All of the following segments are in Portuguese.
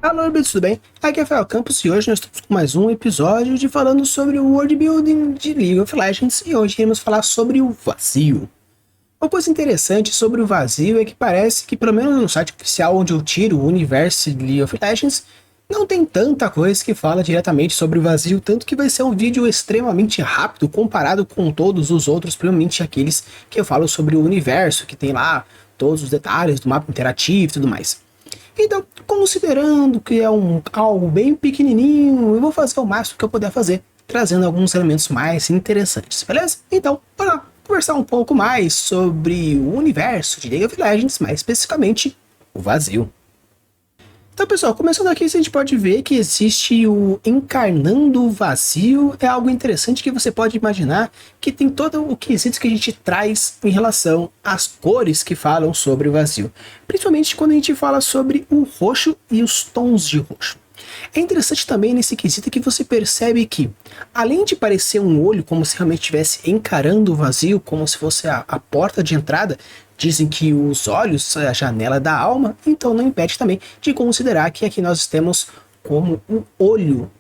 Alô, amigos, tudo bem? Aqui é Rafael Campos e hoje nós estamos com mais um episódio de falando sobre o world building de League of Legends e hoje iremos falar sobre o vazio. Uma coisa interessante sobre o vazio é que parece que, pelo menos no site oficial onde eu tiro o universo de League of Legends, não tem tanta coisa que fala diretamente sobre o vazio, tanto que vai ser um vídeo extremamente rápido comparado com todos os outros, principalmente aqueles que eu falo sobre o universo, que tem lá todos os detalhes do mapa interativo e tudo mais. Então, considerando que é algo bem pequenininho, eu vou fazer o máximo que eu puder fazer, trazendo alguns elementos mais interessantes, beleza? Então, bora lá conversar um pouco mais sobre o universo de League of Legends, mais especificamente o vazio. Então, pessoal, começando aqui, a gente pode ver que existe o encarnando o vazio, é algo interessante que você pode imaginar que tem todo o quesito que a gente traz em relação às cores que falam sobre o vazio, principalmente quando a gente fala sobre o roxo e os tons de roxo. É interessante também nesse quesito que você percebe que, além de parecer um olho como se realmente estivesse encarando o vazio, como se fosse a porta de entrada, dizem que os olhos são a janela da alma, então não impede também de considerar que aqui nós temos como o olho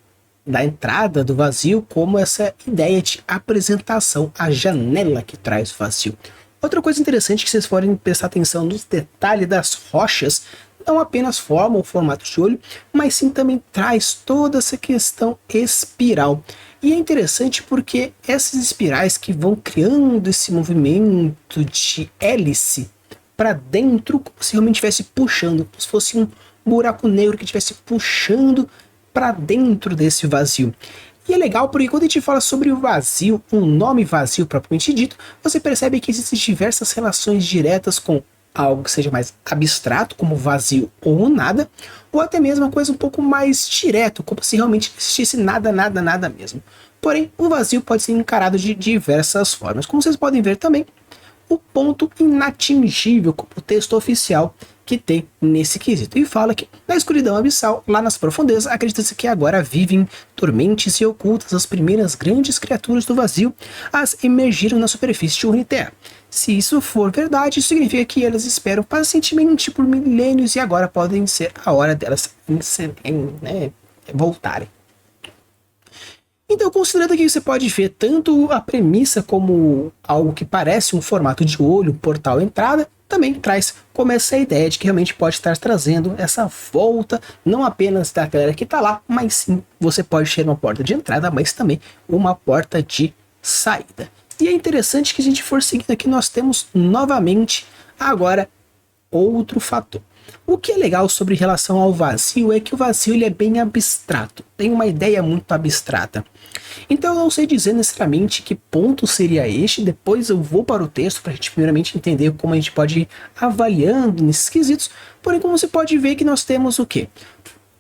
da entrada do vazio, como essa ideia de apresentação, a janela que traz o vazio. Outra coisa interessante que vocês podem prestar atenção nos detalhes das rochas, não apenas formam o formato de olho, mas sim também traz toda essa questão espiral. E é interessante porque essas espirais que vão criando esse movimento de hélice para dentro, como se realmente estivesse puxando, como se fosse um buraco negro que estivesse puxando para dentro desse vazio. E é legal porque quando a gente fala sobre o vazio, um nome vazio propriamente dito, você percebe que existem diversas relações diretas com algo que seja mais abstrato, como vazio ou nada, ou até mesmo uma coisa um pouco mais direto, como se realmente existisse nada, nada, nada mesmo. Porém, o vazio pode ser encarado de diversas formas. Como vocês podem ver também, o ponto inatingível, como o texto oficial que tem nesse quesito. E fala que na escuridão abissal, lá nas profundezas, acredita-se que agora vivem dormentes e ocultas as primeiras grandes criaturas do vazio, as emergiram na superfície de Runeterra. Se isso for verdade, isso significa que elas esperam pacientemente por milênios e agora podem ser a hora delas voltarem. Então, considerando que você pode ver tanto a premissa como algo que parece um formato de olho, portal entrada, também traz como essa ideia de que realmente pode estar trazendo essa volta, não apenas da galera que está lá, mas sim, você pode ter uma porta de entrada, mas também uma porta de saída. E é interessante que, se a gente for seguindo aqui, nós temos novamente agora outro fator. O que é legal sobre relação ao vazio é que o vazio ele é bem abstrato, tem uma ideia muito abstrata. Então eu não sei dizer necessariamente que ponto seria este, depois eu vou para o texto para a gente primeiramente entender como a gente pode ir avaliando nesses quesitos, porém como você pode ver que nós temos o quê?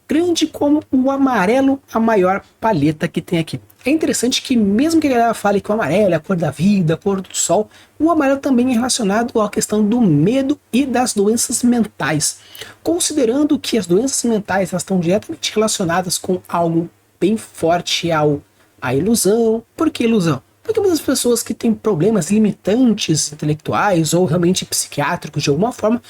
Grande como o amarelo, a maior paleta que tem aqui. É interessante que mesmo que a galera fale que o amarelo é a cor da vida, a cor do sol, o amarelo também é relacionado à questão do medo e das doenças mentais. Considerando que as doenças mentais elas estão diretamente relacionadas com algo bem forte à ilusão. Por que ilusão? Porque muitas pessoas que têm problemas limitantes intelectuais ou realmente psiquiátricos de alguma forma,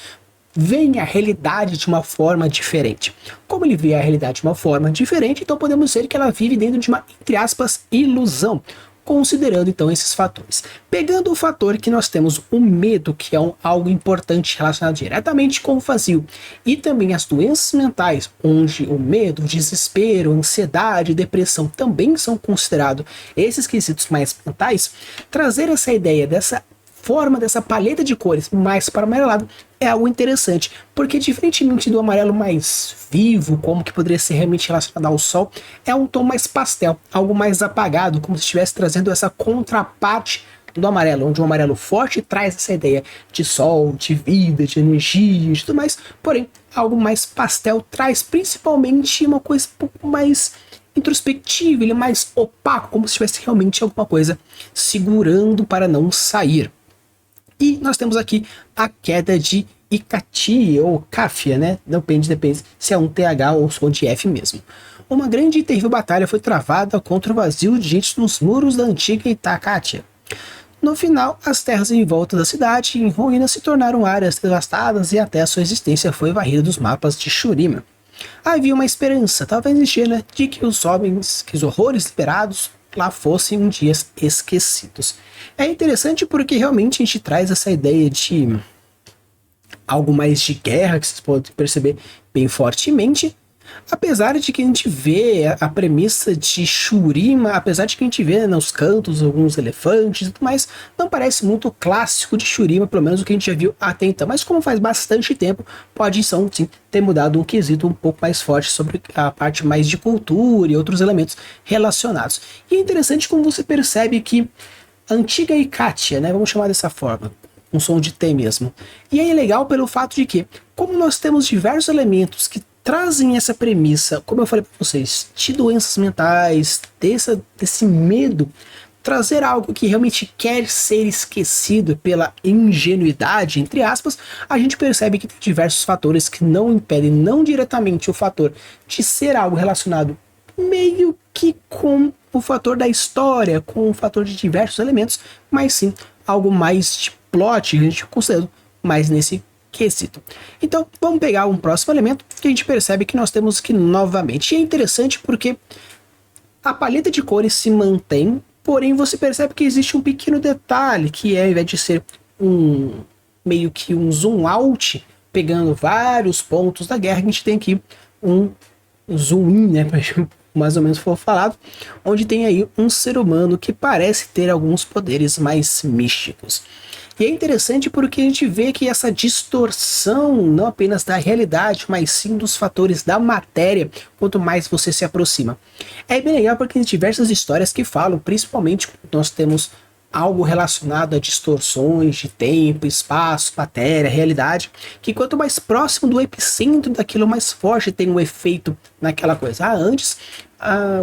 veem a realidade de uma forma diferente. Como ele vê a realidade de uma forma diferente, então podemos dizer que ela vive dentro de uma, entre aspas, ilusão, considerando então esses fatores. Pegando o fator que nós temos o medo, que é algo importante relacionado diretamente com o vazio, e também as doenças mentais, onde o medo, o desespero, a ansiedade, depressão também são considerados esses quesitos mais mentais, trazer essa ideia dessa forma, dessa paleta de cores mais para o amarelado é algo interessante, porque diferentemente do amarelo mais vivo, como que poderia ser realmente relacionado ao sol, é um tom mais pastel, algo mais apagado, como se estivesse trazendo essa contraparte do amarelo, onde o amarelo forte traz essa ideia de sol, de vida, de energia e tudo mais, porém algo mais pastel traz principalmente uma coisa um pouco mais introspectiva, ele é mais opaco, como se tivesse realmente alguma coisa segurando para não sair. E nós temos aqui a queda de Icati, ou Cáfia, né? Depende se é um TH ou som de F mesmo. Uma grande e terrível batalha foi travada contra o vazio de gente nos muros da antiga Itacatia. No final, as terras em volta da cidade em ruínas se tornaram áreas devastadas e até a sua existência foi varrida dos mapas de Shurima. havia uma esperança, talvez existia, né, de que os homens, que os horrores liberados lá fossem um dia esquecidos. É interessante porque realmente a gente traz essa ideia de algo mais de guerra, que vocês podem perceber bem fortemente. Apesar de que a gente vê a premissa de Shurima, apesar de que a gente vê nos cantos alguns elefantes e tudo mais, não parece muito clássico de Shurima, pelo menos o que a gente já viu até então. Mas como faz bastante tempo, pode sim ter mudado um quesito um pouco mais forte sobre a parte mais de cultura e outros elementos relacionados. E é interessante como você percebe que a antiga Ikatia, né, vamos chamar dessa forma, um som de T mesmo. E aí é legal pelo fato de que, como nós temos diversos elementos que trazem essa premissa, como eu falei para vocês, de doenças mentais, desse medo, trazer algo que realmente quer ser esquecido pela ingenuidade, entre aspas, a gente percebe que tem diversos fatores que não impedem, não diretamente o fator de ser algo relacionado meio que com o fator da história, com o fator de diversos elementos, mas sim algo mais de plot, a gente considera mais nesse quesito. Então, vamos pegar um próximo elemento que a gente percebe que nós temos que novamente. E é interessante porque a paleta de cores se mantém, porém você percebe que existe um pequeno detalhe, que é, ao invés de ser meio que um zoom out, pegando vários pontos da guerra, a gente tem aqui um zoom in, né, mais ou menos for falado, onde tem aí um ser humano que parece ter alguns poderes mais místicos. E é interessante porque a gente vê que essa distorção, não apenas da realidade, mas sim dos fatores da matéria, quanto mais você se aproxima. É bem legal porque tem diversas histórias que falam, principalmente quando nós temos algo relacionado a distorções de tempo, espaço, matéria, realidade, que quanto mais próximo do epicentro daquilo, mais forte tem um efeito naquela coisa. Antes,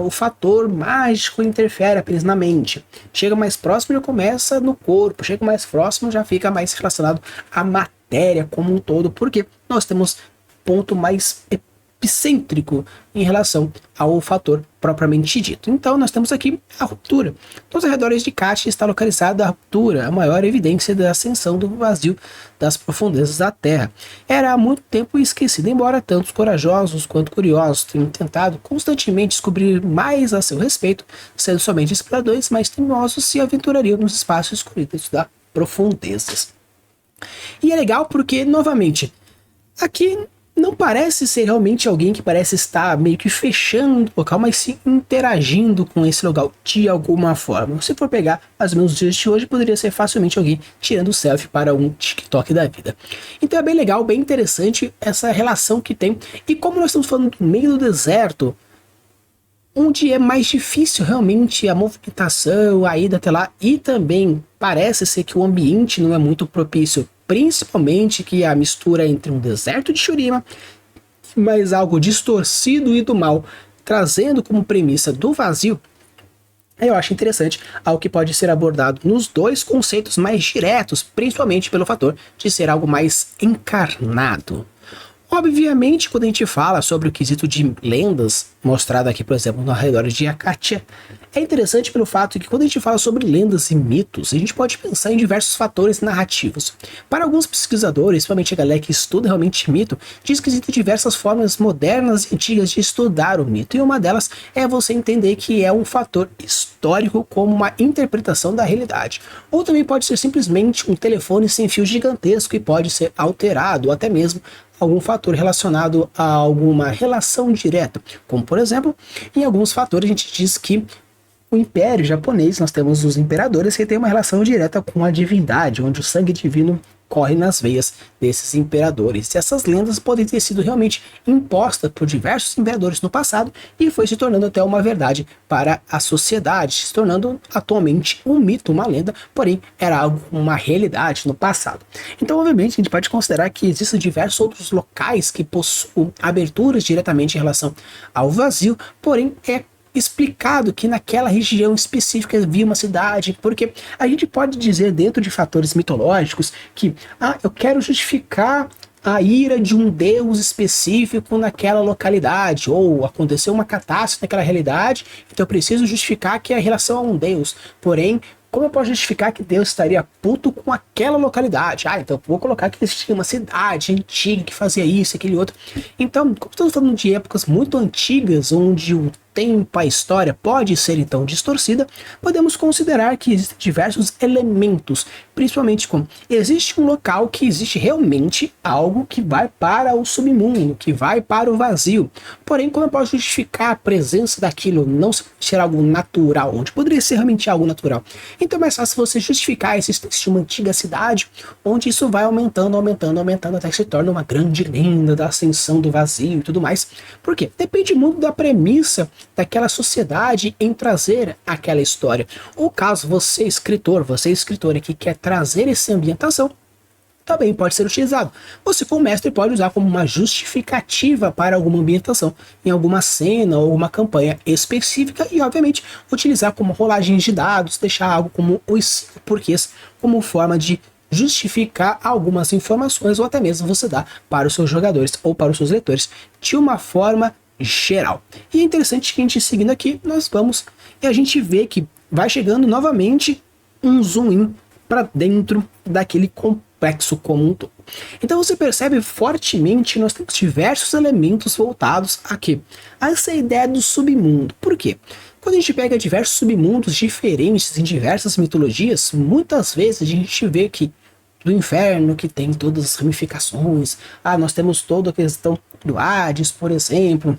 o fator mágico interfere apenas na mente. Chega mais próximo, já começa no corpo. Chega mais próximo, já fica mais relacionado à matéria como um todo, porque nós temos ponto mais epicêntrico em relação ao fator propriamente dito. Então nós temos aqui a ruptura. Nos arredores de Kátia está localizada a ruptura, a maior evidência da ascensão do vazio das profundezas da Terra. Era há muito tempo esquecida, embora tantos corajosos quanto curiosos tenham tentado constantemente descobrir mais a seu respeito, sendo somente exploradores mais teimosos se aventurariam nos espaços escuros das profundezas. E é legal porque, novamente, aqui não parece ser realmente alguém que parece estar meio que fechando o local, mas sim interagindo com esse local de alguma forma. Se for pegar mais ou menos os dias de hoje, poderia ser facilmente alguém tirando selfie para um TikTok da vida. Então é bem legal, bem interessante essa relação que tem. E como nós estamos falando do meio do deserto, onde é mais difícil realmente a movimentação, a ida até lá, e também parece ser que o ambiente não é muito propício, principalmente que a mistura entre um deserto de Shurima, mas algo distorcido e do mal, trazendo como premissa do vazio, eu acho interessante algo que pode ser abordado nos dois conceitos mais diretos, principalmente pelo fator de ser algo mais encarnado. Obviamente, quando a gente fala sobre o quesito de lendas, mostrado aqui, por exemplo, no arredor de Akatia, é interessante pelo fato que quando a gente fala sobre lendas e mitos, a gente pode pensar em diversos fatores narrativos. Para alguns pesquisadores, principalmente a galera que estuda realmente mito, diz que existem diversas formas modernas e antigas de estudar o mito, e uma delas é você entender que é um fator histórico como uma interpretação da realidade. Ou também pode ser simplesmente um telefone sem fio gigantesco e pode ser alterado, ou até mesmo algum fator relacionado a alguma relação direta, como por exemplo, em alguns fatores a gente diz que o Império Japonês, nós temos os imperadores que têm uma relação direta com a divindade, onde o sangue divino corre nas veias desses imperadores. E essas lendas podem ter sido realmente impostas por diversos imperadores no passado e foi se tornando até uma verdade para a sociedade, se tornando atualmente um mito, uma lenda, porém era algo, uma realidade no passado. Então, obviamente, a gente pode considerar que existem diversos outros locais que possuem aberturas diretamente em relação ao vazio, porém é explicado que naquela região específica havia uma cidade, porque a gente pode dizer dentro de fatores mitológicos que eu quero justificar a ira de um deus específico naquela localidade, ou aconteceu uma catástrofe naquela realidade, então eu preciso justificar que é a relação a um deus, porém como eu posso justificar que Deus estaria puto com aquela localidade? Ah, então vou colocar que existia uma cidade antiga que fazia isso, aquele outro. Então, como estamos falando de épocas muito antigas, onde o tempo, a história pode ser então distorcida, podemos considerar que existem diversos elementos, principalmente como existe um local que existe realmente algo que vai para o submundo, que vai para o vazio. Porém, como eu posso justificar a presença daquilo não ser algo natural, onde poderia ser realmente algo natural? Então é mais fácil você justificar a existência de uma antiga cidade, onde isso vai aumentando, aumentando, aumentando, até que se torna uma grande lenda da ascensão do vazio e tudo mais. Por quê? Depende muito da premissa daquela sociedade em trazer aquela história. Ou caso você, escritora que quer trazer essa ambientação, também pode ser utilizado. Você, como mestre, pode usar como uma justificativa para alguma ambientação, em alguma cena ou alguma campanha específica, e obviamente utilizar como rolagens de dados, deixar algo como os porquês, como forma de justificar algumas informações, ou até mesmo você dá para os seus jogadores ou para os seus leitores de uma forma geral. E é interessante que a gente seguindo aqui, nós vamos e a gente vê que vai chegando novamente um zoom in para dentro daquele complexo como um todo. Então você percebe fortemente nós temos diversos elementos voltados aqui a essa ideia do submundo. Por quê? Quando a gente pega diversos submundos diferentes em diversas mitologias, muitas vezes a gente vê que do inferno, que tem todas as ramificações, nós temos toda a questão do Hades, por exemplo,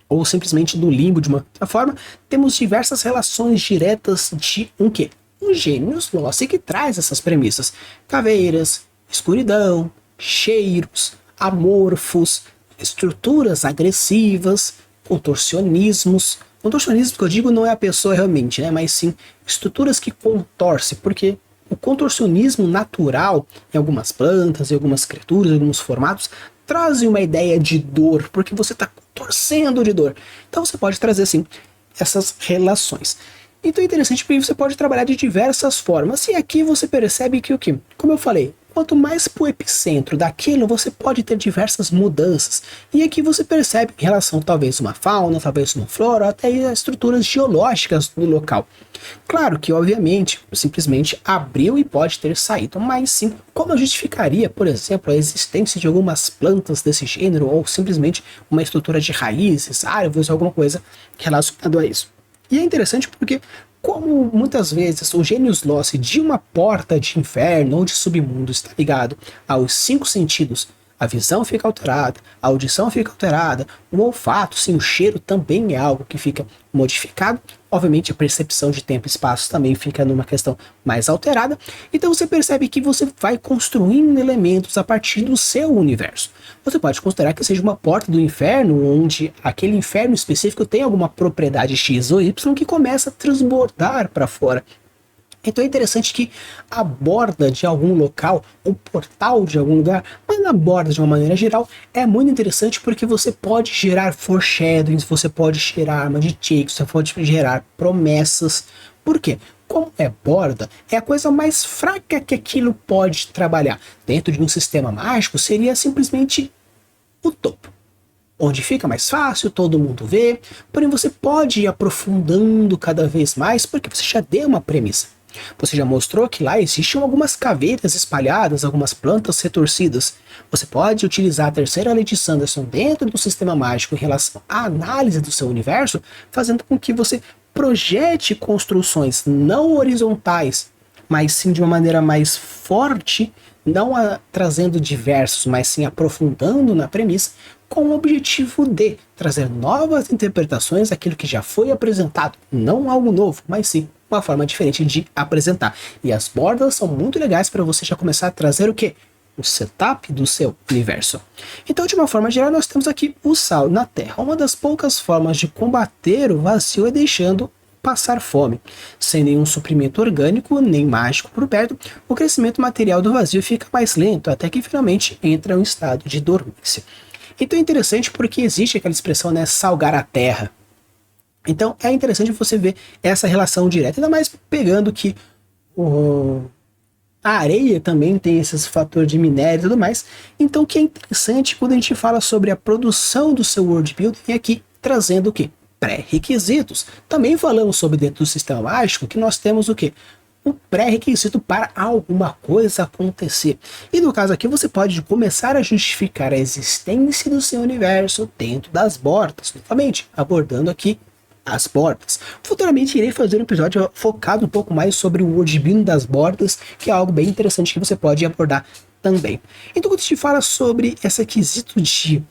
ou simplesmente do limbo de uma outra forma, temos diversas relações diretas de um quê? Um gênios Loci que traz essas premissas. Caveiras, escuridão, cheiros, amorfos, estruturas agressivas, contorcionismos. Contorcionismo que eu digo não é a pessoa realmente, né? Mas sim estruturas que contorcem, porque o contorcionismo natural em algumas plantas, em algumas criaturas, em alguns formatos, trazem uma ideia de dor, porque você está torcendo de dor. Então você pode trazer sim essas relações. Então é interessante porque você pode trabalhar de diversas formas. E aqui você percebe que o que? Como eu falei, quanto mais para o epicentro daquilo, você pode ter diversas mudanças. E aqui você percebe em relação talvez uma fauna, talvez uma flora, até estruturas geológicas do local. Claro que, obviamente, simplesmente abriu e pode ter saído, mas sim, como eu justificaria, por exemplo, a existência de algumas plantas desse gênero, ou simplesmente uma estrutura de raízes, árvores, alguma coisa relacionada a isso. E é interessante porque, como muitas vezes o Genius Loci de uma porta de inferno ou de submundo está ligado aos 5 sentidos, a visão fica alterada, a audição fica alterada, o olfato, sim, o cheiro também é algo que fica modificado. Obviamente a percepção de tempo e espaço também fica numa questão mais alterada. Então você percebe que você vai construindo elementos a partir do seu universo. Você pode considerar que seja uma porta do inferno, onde aquele inferno específico tem alguma propriedade X ou Y que começa a transbordar para fora. Então é interessante que a borda de algum local, o portal de algum lugar, mas na borda de uma maneira geral, é muito interessante porque você pode gerar foreshadowings, você pode gerar arma de takes, você pode gerar promessas. Por quê? Como é borda, é a coisa mais fraca que aquilo pode trabalhar. Dentro de um sistema mágico, seria simplesmente o topo, onde fica mais fácil, todo mundo vê, porém você pode ir aprofundando cada vez mais, porque você já deu uma premissa. Você já mostrou que lá existem algumas caveiras espalhadas, algumas plantas retorcidas. Você pode utilizar a terceira lei de Sanderson dentro do sistema mágico em relação à análise do seu universo, fazendo com que você projete construções não horizontais, mas sim de uma maneira mais forte, não trazendo diversos, mas sim aprofundando na premissa, com o objetivo de trazer novas interpretações daquilo que já foi apresentado, não algo novo, mas sim uma forma diferente de apresentar. E as bordas são muito legais para você já começar a trazer o quê? O setup do seu universo. Então, de uma forma geral, nós temos aqui o sal na terra. Uma das poucas formas de combater o vazio é deixando passar fome. Sem nenhum suprimento orgânico nem mágico por perto, o crescimento material do vazio fica mais lento, até que finalmente entra em um estado de dormência. Então é interessante porque existe aquela expressão, né, salgar a terra. Então é interessante você ver essa relação direta, ainda mais pegando que a areia também tem esse fator de minério e tudo mais. Então o que é interessante quando a gente fala sobre a produção do seu world building aqui, trazendo o quê? Pré-requisitos. Também falamos sobre dentro do sistema mágico que nós temos o quê? o pré-requisito para alguma coisa acontecer. E no caso aqui você pode começar a justificar a existência do seu universo dentro das bordas, novamente abordando aqui as bordas. Futuramente irei fazer um episódio focado um pouco mais sobre o worldbuilding das bordas, que é algo bem interessante que você pode abordar também. Então quando a gente fala sobre esse quesito de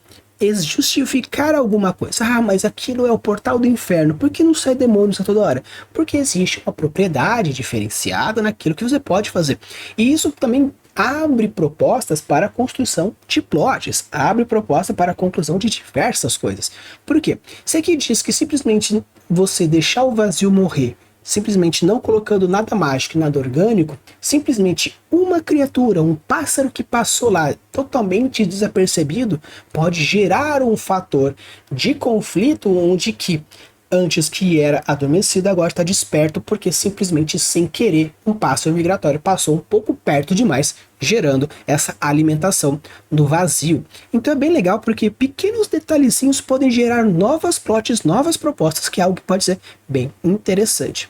justificar alguma coisa, mas aquilo é o portal do inferno, por que não sai demônios a toda hora? Porque existe uma propriedade diferenciada naquilo que você pode fazer. E isso também abre propostas para a construção de plots, abre proposta para a conclusão de diversas coisas. Por quê? Se aqui diz que simplesmente você deixar o vazio morrer, simplesmente não colocando nada mágico, nada orgânico, simplesmente uma criatura, um pássaro que passou lá totalmente desapercebido, pode gerar um fator de conflito onde que antes que era adormecido, agora está desperto, porque simplesmente sem querer um pássaro migratório passou um pouco perto demais, gerando essa alimentação do vazio. Então é bem legal porque pequenos detalhezinhos podem gerar novas plots, novas propostas, que é algo que pode ser bem interessante.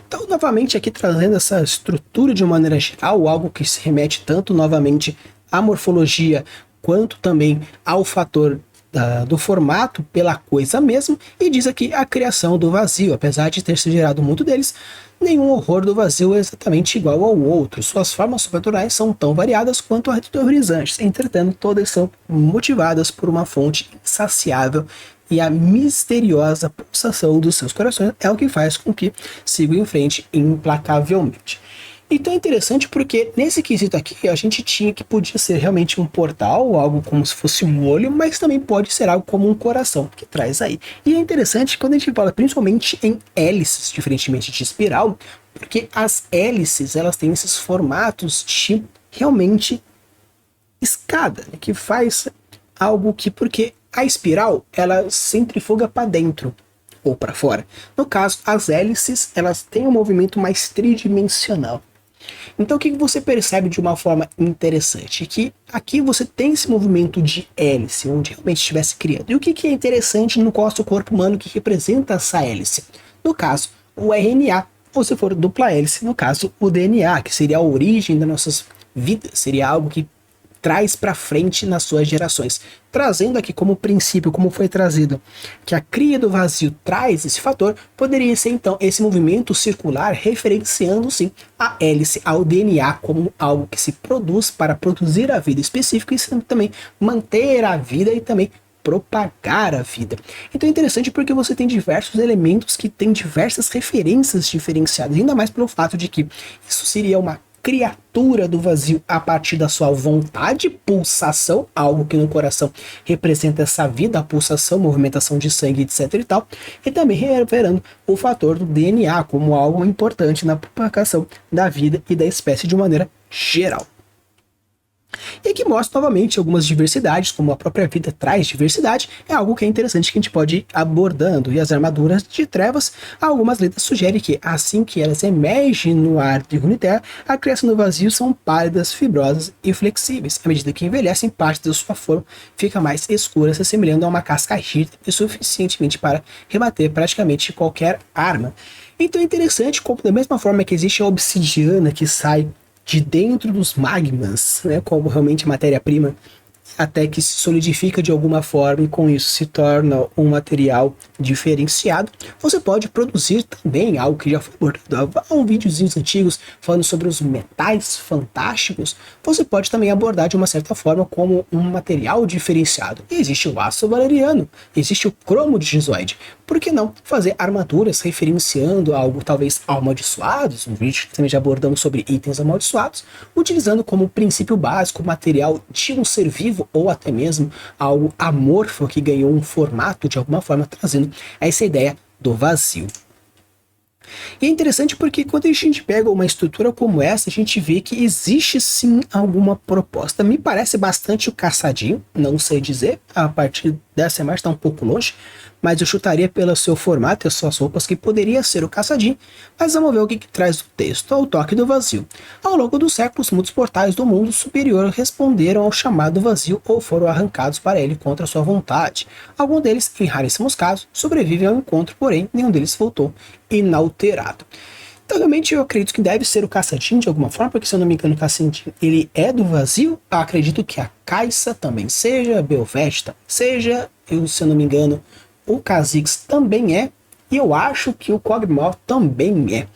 Então, novamente aqui trazendo essa estrutura de uma maneira geral, algo que se remete tanto novamente à morfologia, quanto também ao fator do formato pela coisa mesmo, e diz aqui a criação do vazio. Apesar de ter se gerado muito deles, nenhum horror do vazio é exatamente igual ao outro. Suas formas sobrenaturais são tão variadas quanto aterrorizantes, entretanto todas são motivadas por uma fonte insaciável, e a misteriosa pulsação dos seus corações é o que faz com que sigam em frente implacavelmente. Então é interessante porque nesse quesito aqui a gente tinha que podia ser realmente um portal, algo como se fosse um olho, mas também pode ser algo como um coração, que traz aí. E é interessante quando a gente fala principalmente em hélices, diferentemente de espiral, porque as hélices elas têm esses formatos de realmente escada, né, que faz algo que, porque a espiral ela centrifuga para dentro ou para fora. No caso, as hélices elas têm um movimento mais tridimensional. Então o que você percebe de uma forma interessante? Que aqui você tem esse movimento de hélice, onde realmente estivesse criando. E o que é interessante no nosso corpo humano que representa essa hélice? No caso, o RNA, ou se for dupla hélice, no caso, o DNA, que seria a origem das nossas vidas, seria algo que traz para frente nas suas gerações. Trazendo aqui como princípio, como foi trazido, que a cria do vazio traz esse fator, poderia ser então esse movimento circular referenciando sim a hélice ao DNA como algo que se produz para produzir a vida específica e também manter a vida e também propagar a vida. Então é interessante porque você tem diversos elementos que têm diversas referências diferenciadas, ainda mais pelo fato de que isso seria uma criatura do vazio a partir da sua vontade, pulsação, algo que no coração representa essa vida, a pulsação, movimentação de sangue, etc e tal, e também reverberando o fator do DNA como algo importante na propagação da vida e da espécie de maneira geral. E aqui mostra novamente algumas diversidades, como a própria vida traz diversidade, é algo que é interessante que a gente pode ir abordando. E as armaduras de trevas, algumas letras sugerem que, assim que elas emergem no ar de Runeterra, a criação do vazio são pálidas, fibrosas e flexíveis. À medida que envelhecem, parte da sua forma fica mais escura, se assemelhando a uma casca rígida e suficientemente para rebater praticamente qualquer arma. Então é interessante como, da mesma forma que existe a obsidiana que sai de dentro dos magmas, né, como realmente matéria-prima, até que se solidifica de alguma forma e com isso se torna um material diferenciado. Você pode produzir também algo que já foi abordado há videozinhos antigos falando sobre os metais fantásticos. Você pode também abordar de uma certa forma como um material diferenciado. E existe o aço valeriano, existe o cromo de gizoide. Por que não fazer armaduras referenciando algo talvez amaldiçoados? Um vídeo que também já abordamos sobre itens amaldiçoados, utilizando como princípio básico o material de um ser vivo ou até mesmo algo amorfo que ganhou um formato de alguma forma, trazendo essa ideia do vazio. E é interessante porque quando a gente pega uma estrutura como essa, a gente vê que existe sim alguma proposta. Me parece bastante o caçadinho, não sei dizer, a partir dessa imagem está um pouco longe, mas eu chutaria pelo seu formato e as suas roupas que poderia ser o caçadinho, mas vamos ver o que traz o texto, ao toque do vazio. Ao longo dos séculos, muitos portais do mundo superior responderam ao chamado vazio ou foram arrancados para ele contra sua vontade. Alguns deles, em raríssimos casos, sobrevivem ao encontro, porém nenhum deles voltou inalterado. Então, realmente, eu acredito que deve ser o Caçadinho de alguma forma, porque se eu não me engano, o Caçadinho, ele é do vazio. Eu acredito que a Caixa também seja, a Belvete também seja, se eu não me engano, o Kha'Zix também é, e eu acho que o Kog'Maw também é.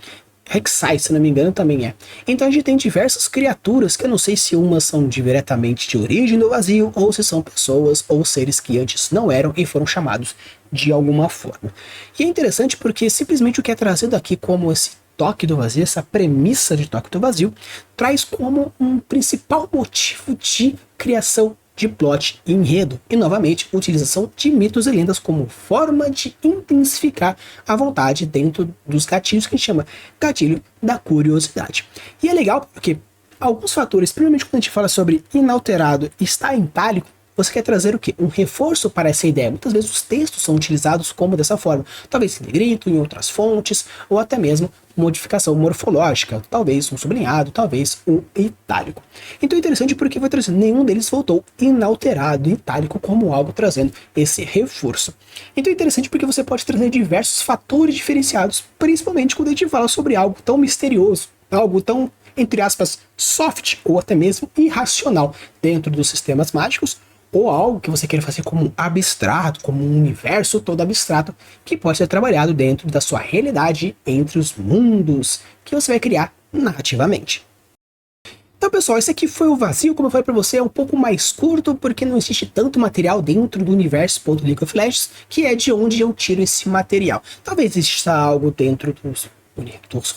Rek'Sai, se não me engano, também é. Então a gente tem diversas criaturas que eu não sei se umas são diretamente de origem do vazio, ou se são pessoas ou seres que antes não eram e foram chamados de alguma forma. E é interessante porque simplesmente o que é trazido aqui como esse toque do vazio, essa premissa de toque do vazio, traz como um principal motivo de criação de plot e enredo, e novamente utilização de mitos e lendas como forma de intensificar a vontade dentro dos gatilhos que a gente chama gatilho da curiosidade. E é legal porque alguns fatores, principalmente quando a gente fala sobre inalterado e está em itálico, você quer trazer o quê? Um reforço para essa ideia. Muitas vezes os textos são utilizados como dessa forma, talvez em negrito, em outras fontes, ou até mesmo modificação morfológica, talvez um sublinhado, talvez um itálico. Então é interessante porque vai trazer, nenhum deles voltou inalterado, itálico, como algo trazendo esse reforço. Então é interessante porque você pode trazer diversos fatores diferenciados, principalmente quando a gente fala sobre algo tão misterioso, algo tão, entre aspas, soft ou até mesmo irracional dentro dos sistemas mágicos, ou algo que você queira fazer como abstrato, como um universo todo abstrato, que pode ser trabalhado dentro da sua realidade entre os mundos que você vai criar narrativamente. Então, pessoal, esse aqui foi o Vazio. Como eu falei para você, é um pouco mais curto, porque não existe tanto material dentro do universo.League of Legends, que é de onde eu tiro esse material. Talvez exista algo dentro dos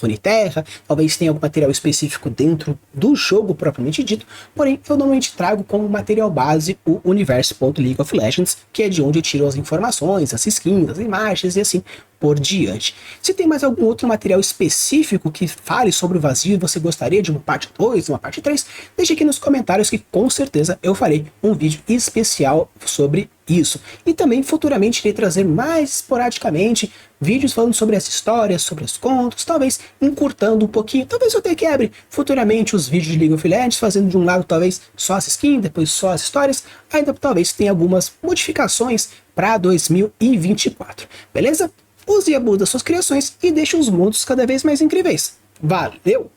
Runeterra, talvez tenha algum material específico dentro do jogo propriamente dito, porém eu normalmente trago como material base o universo.League of Legends, que é de onde eu tiro as informações, as skins, as imagens e assim por diante. Se tem mais algum outro material específico que fale sobre o vazio e você gostaria de uma parte 2, uma parte 3, deixe aqui nos comentários que com certeza eu farei um vídeo especial sobre isso. E também futuramente irei trazer mais esporadicamente vídeos falando sobre as histórias, sobre os contos, talvez encurtando um pouquinho, talvez eu até quebre futuramente os vídeos de League of Legends, fazendo de um lado talvez só as skins, depois só as histórias, ainda talvez tenha algumas modificações para 2024, beleza? Use e abuse das suas criações e deixe os mundos cada vez mais incríveis. Valeu!